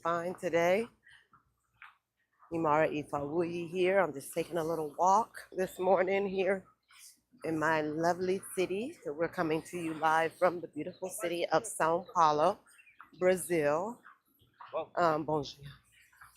fine today. Imara Ifawuyi here. I'm just taking a little walk this morning here in my lovely city. So we're coming to you live from the beautiful city of Sao Paulo, Brazil. Bonjour.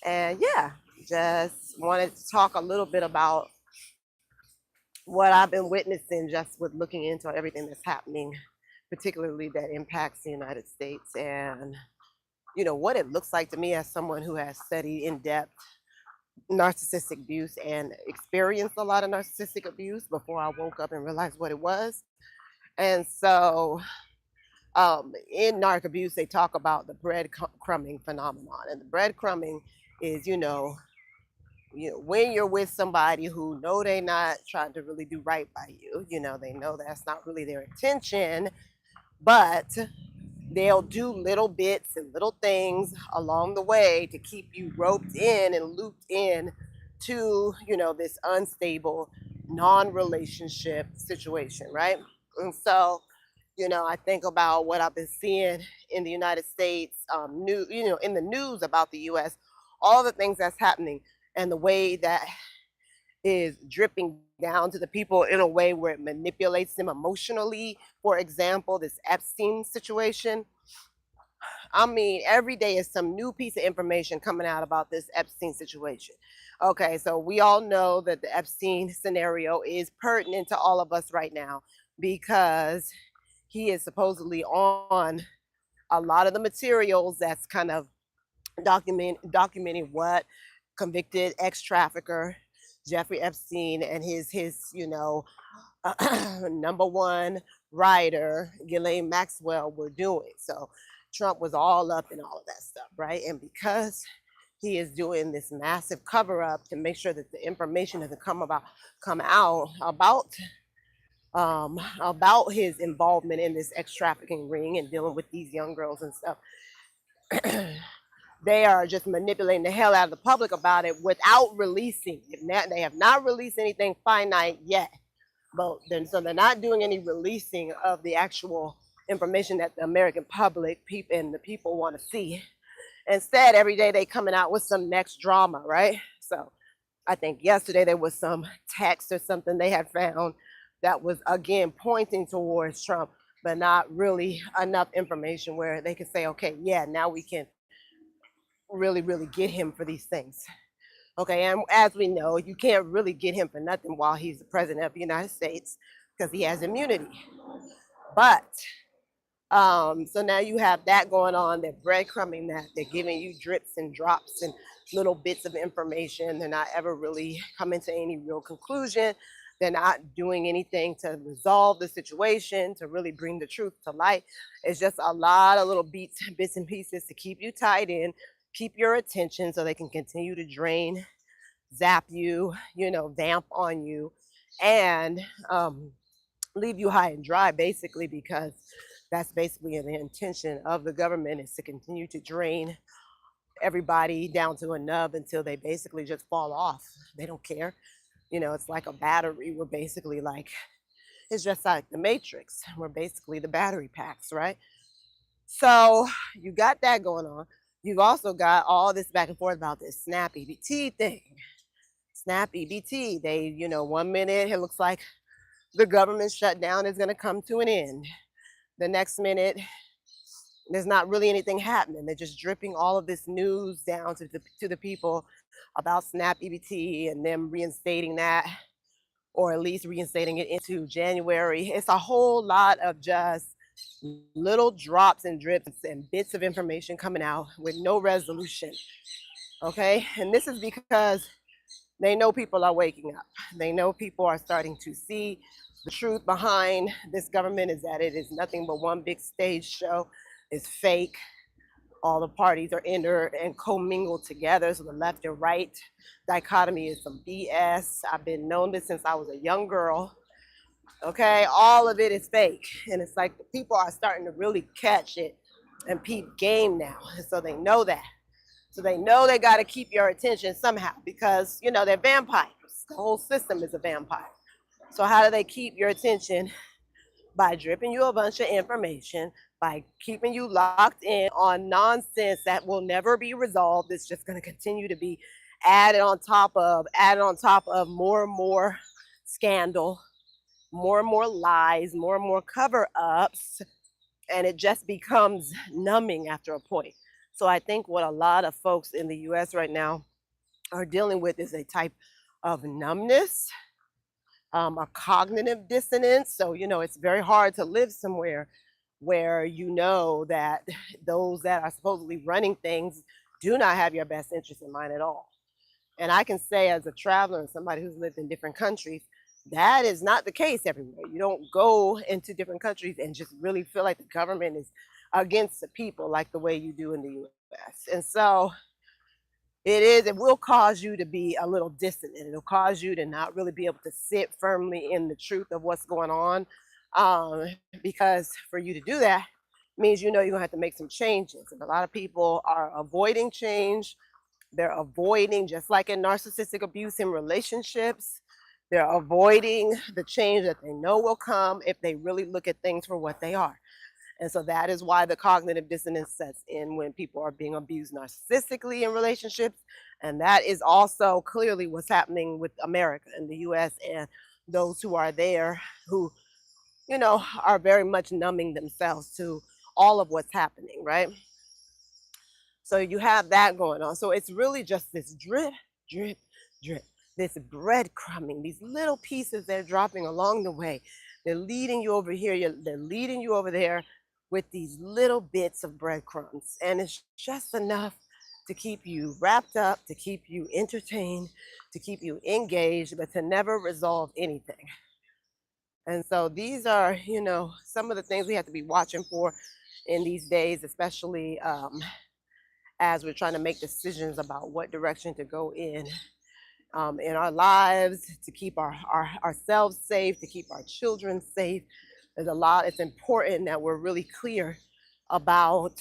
And yeah, just wanted to talk a little bit about what I've been witnessing just with looking into everything that's happening, particularly that impacts the United States, and what it looks like to me as someone who has studied in depth narcissistic abuse and experienced a lot of narcissistic abuse before I woke up and realized what it was. And so in narc abuse, they talk about the breadcrumbing phenomenon. And the breadcrumbing is, when you're with somebody who know they're not trying to really do right by you, they know that's not really their intention, but they'll do little bits and little things along the way to keep you roped in and looped in to, this unstable, non-relationship situation, right? And so, I think about what I've been seeing in the United States, in the news about the U.S., all the things that's happening and the way that is dripping down to the people in a way where it manipulates them emotionally. For example, this Epstein situation. I mean, every day is some new piece of information coming out about this Epstein situation. Okay, so we all know that the Epstein scenario is pertinent to all of us right now because he is supposedly on a lot of the materials that's kind of documenting what convicted ex-trafficker Jeffrey Epstein and his number one rider, Ghislaine Maxwell, were doing. So Trump was all up in all of that stuff, right? And because he is doing this massive cover-up to make sure that the information doesn't come out about his involvement in this ex-trafficking ring and dealing with these young girls and stuff. They are just manipulating the hell out of the public about it without releasing. They have not released anything finite yet. But so they're not doing any releasing of the actual information that the American public, and the people want to see. Instead, every day they coming out with some next drama, right? So I think yesterday there was some text or something they had found that was, again, pointing towards Trump, but not really enough information where they could say, okay, yeah, now we can really get him for these things. Okay, and as we know, you can't really get him for nothing while he's the president of the United States because he has immunity. But so now you have that going on. They're breadcrumbing that. They're giving you drips and drops and little bits of information. They're not ever really coming to any real conclusion. They're not doing anything to resolve the situation, to really bring the truth to light. It's just a lot of little bits and pieces to keep you tied in, keep your attention so they can continue to drain, zap you, vamp on you, and leave you high and dry, basically, because that's basically the intention of the government, is to continue to drain everybody down to a nub until they basically just fall off. They don't care. It's like a battery. We're basically it's just like the Matrix. We're basically the battery packs, right? So you got that going on. You've also got all this back and forth about this SNAP EBT thing. SNAP EBT, they, 1 minute it looks like the government shutdown is going to come to an end. The next minute, there's not really anything happening. They're just dripping all of this news down to the people about SNAP EBT and them reinstating that, or at least reinstating it into January. It's a whole lot of just little drops and drips and bits of information coming out with no resolution. Okay, and this is because they know people are waking up. They know people are starting to see the truth behind this government is that it is nothing but one big stage show. It's fake. All the parties are inter and commingled together. So the left and right dichotomy is some BS. I've been known this since I was a young girl. Okay, all of it is fake. And it's like the people are starting to really catch it and peep game now. And so they know that. So they know they got to keep your attention somehow because, they're vampires. The whole system is a vampire. So how do they keep your attention? By dripping you a bunch of information, by keeping you locked in on nonsense that will never be resolved. It's just going to continue to be added on top of more and more scandal, more and more lies, more and more cover ups, and it just becomes numbing after a point. So I think what a lot of folks in the US right now are dealing with is a type of numbness, a cognitive dissonance. So, it's very hard to live somewhere where you know that those that are supposedly running things do not have your best interest in mind at all. And I can say, as a traveler and somebody who's lived in different countries, that is not the case everywhere. You don't go into different countries and just really feel like the government is against the people like the way you do in the US. And so it will cause you to be a little dissonant. It'll cause you to not really be able to sit firmly in the truth of what's going on. Because for you to do that means you're gonna have to make some changes. And a lot of people are avoiding change. They're avoiding, just like in narcissistic abuse in relationships, they're avoiding the change that they know will come if they really look at things for what they are. And so that is why the cognitive dissonance sets in when people are being abused narcissistically in relationships. And that is also clearly what's happening with America and the US and those who are there who, are very much numbing themselves to all of what's happening, right? So you have that going on. So it's really just this drip, drip, drip, this breadcrumbing, these little pieces they're dropping along the way. They're leading you over here, they're leading you over there with these little bits of breadcrumbs. And it's just enough to keep you wrapped up, to keep you entertained, to keep you engaged, but to never resolve anything. And so these are, some of the things we have to be watching for in these days, especially as we're trying to make decisions about what direction to go in our lives, to keep ourselves safe, to keep our children safe. It's important that we're really clear about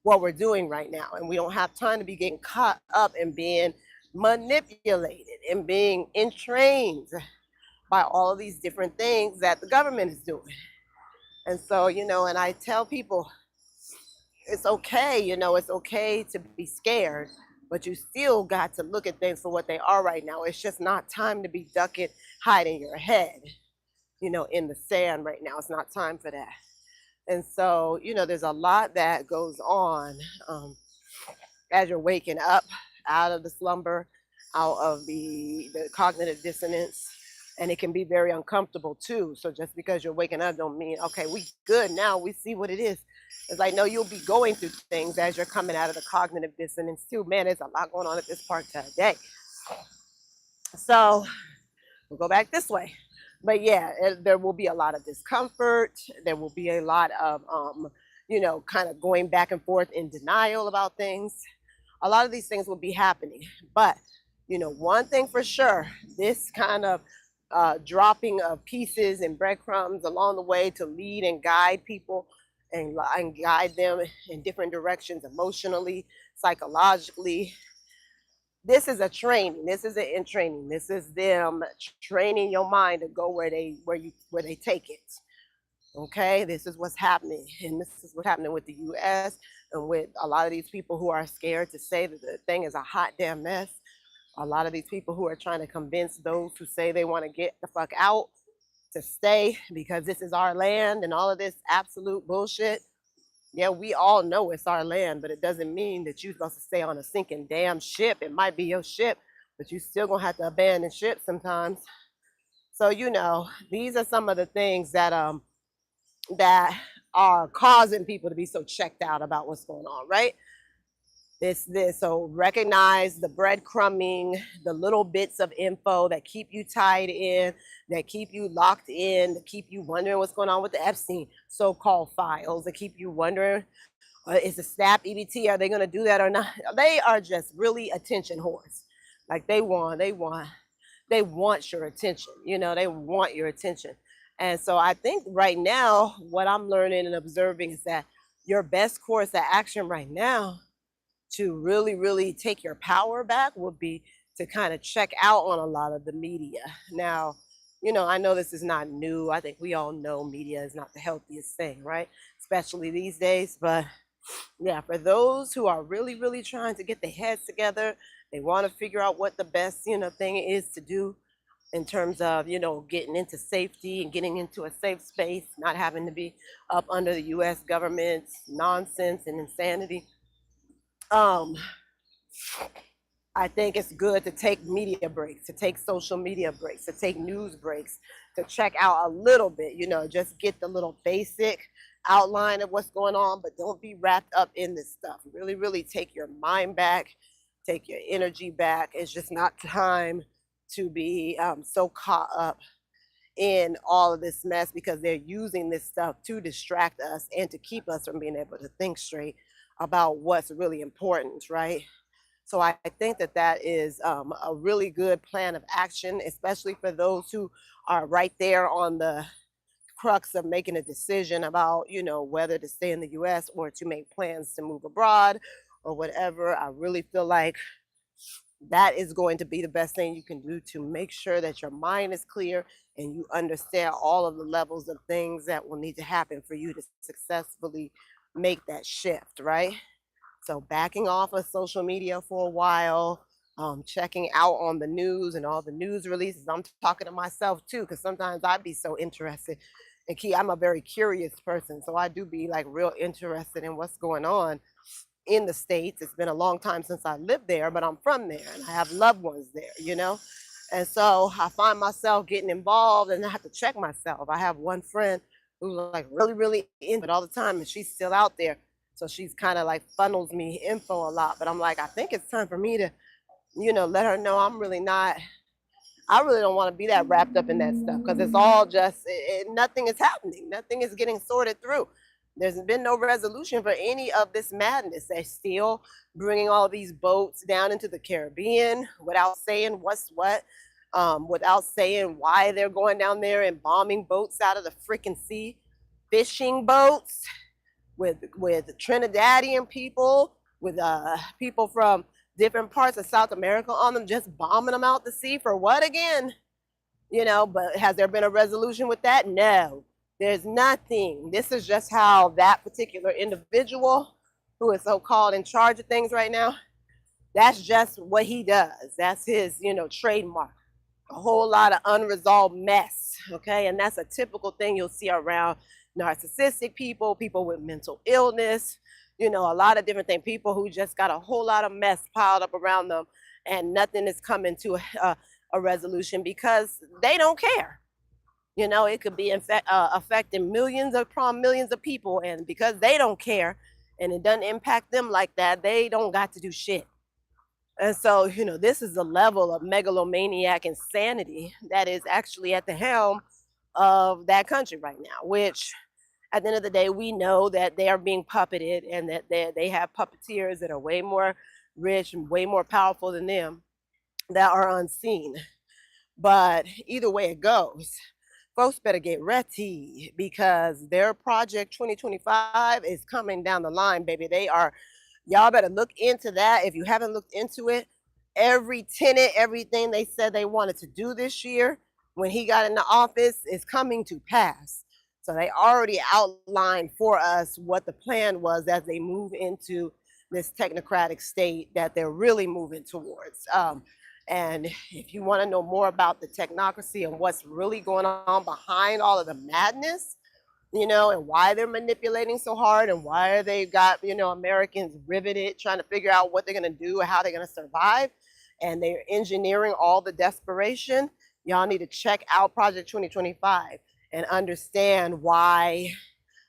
what we're doing right now. And we don't have time to be getting caught up in being manipulated and being entrained by all of these different things that the government is doing. And so, and I tell people, it's okay, it's okay to be scared, but you still got to look at things for what they are right now. It's just not time to be ducking, hiding your head, in the sand right now. It's not time for that. And so, there's a lot that goes on as you're waking up out of the slumber, out of the cognitive dissonance. And it can be very uncomfortable too. So just because you're waking up don't mean, okay, we good now, we see what it is. It's like, no, you'll be going through things as you're coming out of the cognitive dissonance too. Man, there's a lot going on at this park today. So we'll go back this way. But yeah, there will be a lot of discomfort. There will be a lot of, kind of going back and forth in denial about things. A lot of these things will be happening. But, one thing for sure, this kind of dropping of pieces and breadcrumbs along the way to lead and guide people and guide them in different directions emotionally, psychologically. This is a training. This is in training. This is them training your mind to go where they take it. Okay, this is what's happening, and this is what's happening with the U.S. and with a lot of these people who are scared to say that the thing is a hot damn mess. A lot of these people who are trying to convince those who say they want to get the fuck out to stay because this is our land and all of this absolute bullshit. Yeah, we all know it's our land, but it doesn't mean that you're supposed to stay on a sinking damn ship. It might be your ship, but you still gonna have to abandon ship sometimes. So, these are some of the things that that are causing people to be so checked out about what's going on, right? So recognize the breadcrumbing, the little bits of info that keep you tied in, that keep you locked in, that keep you wondering what's going on with the Epstein so-called files, that keep you wondering, is the SNAP EBT, are they going to do that or not? They are just really attention whores. Like they want your attention, they want your attention. And so I think right now, what I'm learning and observing is that your best course of action right now to really, really take your power back would be to kind of check out on a lot of the media. Now, I know this is not new. I think we all know media is not the healthiest thing, right? especially these days. But yeah, for those who are really, really trying to get their heads together, they want to figure out what the best, thing is to do in terms of, getting into safety and getting into a safe space, not having to be up under the US government's nonsense and insanity. Um, I think it's good to take media breaks, to take social media breaks, to take news breaks, to check out a little bit, just get the little basic outline of what's going on, but don't be wrapped up in this stuff. Really, really take your mind back, take your energy back. It's just not time to be so caught up in all of this mess, because they're using this stuff to distract us and to keep us from being able to think straight about what's really important, right? So I think that that is a really good plan of action, especially for those who are right there on the crux of making a decision about, whether to stay in the US or to make plans to move abroad or whatever. I really feel like that is going to be the best thing you can do to make sure that your mind is clear and you understand all of the levels of things that will need to happen for you to successfully make that shift, right? So backing off of social media for a while, checking out on the news and all the news releases. I'm talking to myself too, because sometimes I'd be so interested. And I'm a very curious person, so I do be like real interested in what's going on in the States. It's been a long time since I lived there, but I'm from there and I have loved ones there. And so I find myself getting involved and I have to check myself. I have one friend who's like really, really into it all the time, and she's still out there. So she's kind of like funnels me info a lot, but I'm like, I think it's time for me to, let her know I'm really not, I really don't want to be that wrapped up in that stuff, because it's all just, nothing is happening. Nothing is getting sorted through. There's been no resolution for any of this madness. They're still bringing all these boats down into the Caribbean without saying what's what, without saying why they're going down there and bombing boats out of the freaking sea, fishing boats with Trinidadian people, with people from different parts of South America on them, just bombing them out to sea for what again? But has there been a resolution with that? No, there's nothing. This is just how that particular individual who is so-called in charge of things right now, that's just what he does. That's his, trademark. A whole lot of unresolved mess, okay? And that's a typical thing you'll see around narcissistic people, people with mental illness, a lot of different things, people who just got a whole lot of mess piled up around them and nothing is coming to a resolution because they don't care. It could be affecting millions of people, and because they don't care and it doesn't impact them like that, they don't got to do shit. And so, this is the level of megalomaniac insanity that is actually at the helm of that country right now, which at the end of the day, we know that they are being puppeted and that they have puppeteers that are way more rich and way more powerful than them that are unseen. But either way it goes, folks better get ready, because their project 2025 is coming down the line, baby. Y'all better look into that. If you haven't looked into it, every tenant, everything they said they wanted to do this year when he got in the office is coming to pass. So they already outlined for us what the plan was as they move into this technocratic state that they're really moving towards. And if you want to know more about the technocracy and what's really going on behind all of the madness, and why they're manipulating so hard and why they've got, Americans riveted trying to figure out what they're going to do and how they're going to survive, and they're engineering all the desperation, y'all need to check out Project 2025 and understand why,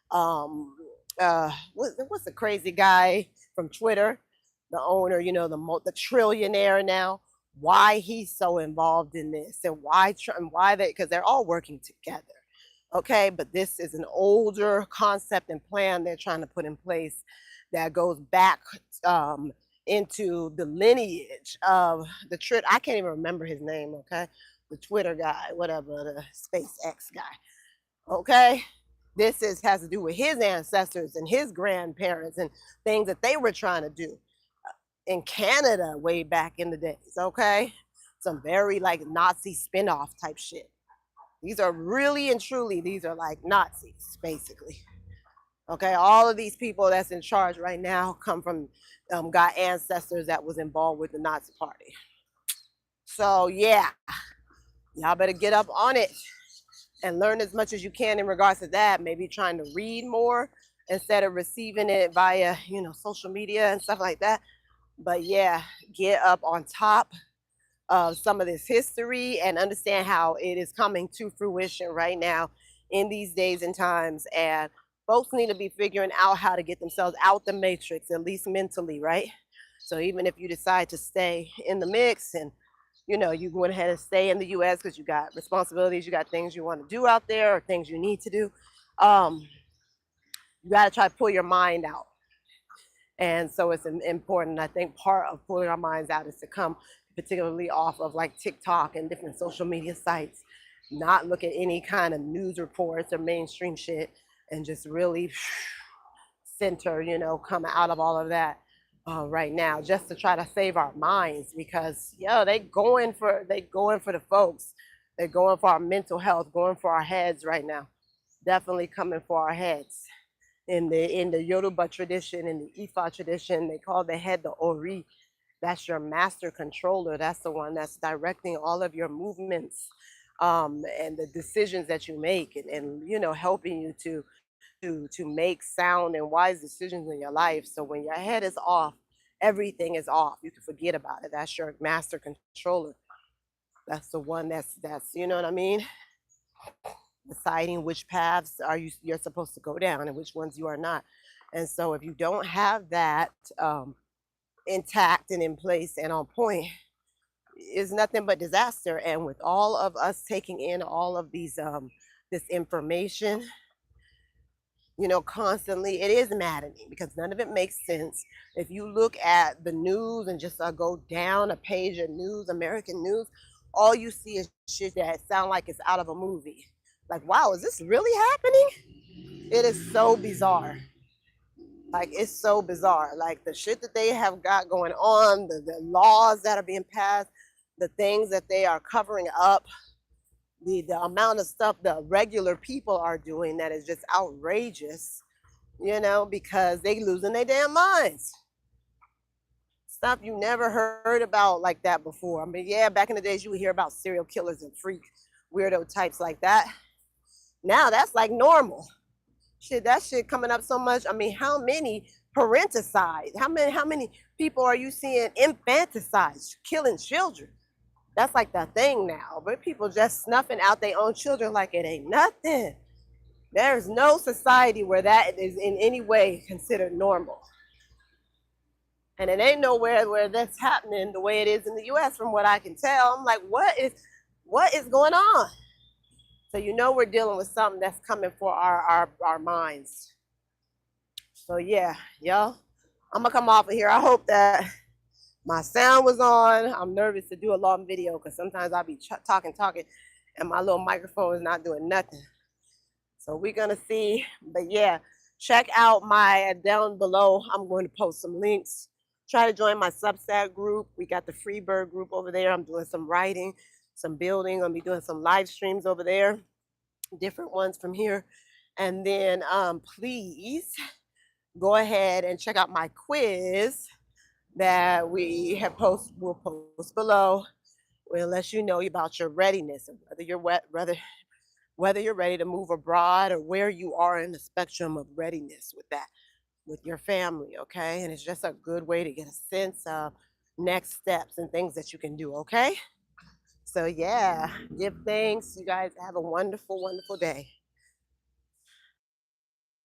what's the crazy guy from Twitter, the owner, the trillionaire now, why he's so involved in this and why because they're all working together. Okay, but this is an older concept and plan they're trying to put in place that goes back into the lineage of the I can't even remember his name, okay? The Twitter guy, whatever, the SpaceX guy, okay? This has to do with his ancestors and his grandparents and things that they were trying to do in Canada way back in the days, okay? Some very like Nazi spinoff type shit. These are really and truly, these are like Nazis, basically. Okay, all of these people that's in charge right now come from got ancestors that was involved with the Nazi Party. So yeah, y'all better get up on it and learn as much as you can in regards to that. Maybe trying to read more instead of receiving it via, social media and stuff like that. But yeah, get up on top of some of this history and understand how it is coming to fruition right now in these days and times. And folks need to be figuring out how to get themselves out the matrix, at least mentally, right? So even if you decide to stay in the mix and you went ahead and stay in the US because you got responsibilities, you got things you want to do out there or things you need to do, you got to try to pull your mind out. And so it's important. I think part of pulling our minds out is to come particularly off of like TikTok and different social media sites, not look at any kind of news reports or mainstream shit, and just really center, come out of all of that right now, just to try to save our minds, because they going for the folks. They're going for our mental health, going for our heads right now. Definitely coming for our heads. In the Yoruba tradition, in the Ifa tradition, they call the head the Ori. That's your master controller. That's the one that's directing all of your movements and the decisions that you make, and helping you to make sound and wise decisions in your life. So when your head is off, everything is off. You can forget about it. That's your master controller. That's the one that's you know what I mean? Deciding which paths you're supposed to go down and which ones you are not. And so if you don't have that intact and in place and on point, is nothing but disaster. And with all of us taking in all of these this information, constantly, it is maddening because none of it makes sense. If you look at the news and just go down a page of news, American news, all you see is shit that sound like it's out of a movie. Like, wow, is this really happening? It is so bizarre. Like, it's so bizarre. Like, the shit that they have got going on, the laws that are being passed, the things that they are covering up, the amount of stuff the regular people are doing that is just outrageous, because they losing their damn minds. Stuff you never heard about like that before. I mean, yeah, back in the days you would hear about serial killers and freak weirdo types like that. Now that's like normal. Shit, that shit coming up so much. I mean, how many parenticides? How many people are you seeing infanticides, killing children? That's like the thing now. But people just snuffing out their own children like it ain't nothing. There's no society where that is in any way considered normal. And it ain't nowhere where that's happening the way it is in the US from what I can tell. I'm like, what is going on? So we're dealing with something that's coming for our minds. So yeah, y'all, I'm gonna come off of here. I hope that my sound was on. I'm nervous to do a long video because sometimes I'll be talking, and my little microphone is not doing nothing. So we're gonna see. But yeah, check out my down below. I'm going to post some links. Try to join my SUBSTACK group. We got the Freebird group over there. I'm doing some writing, some building. I'll be doing some live streams over there, different ones from here. And then please go ahead and check out my quiz that we have we'll post below. We'll let you know about your readiness and whether you're ready to move abroad or where you are in the spectrum of readiness with that, with your family, okay? And it's just a good way to get a sense of next steps and things that you can do, okay? So yeah, give thanks. You guys have a wonderful, wonderful day.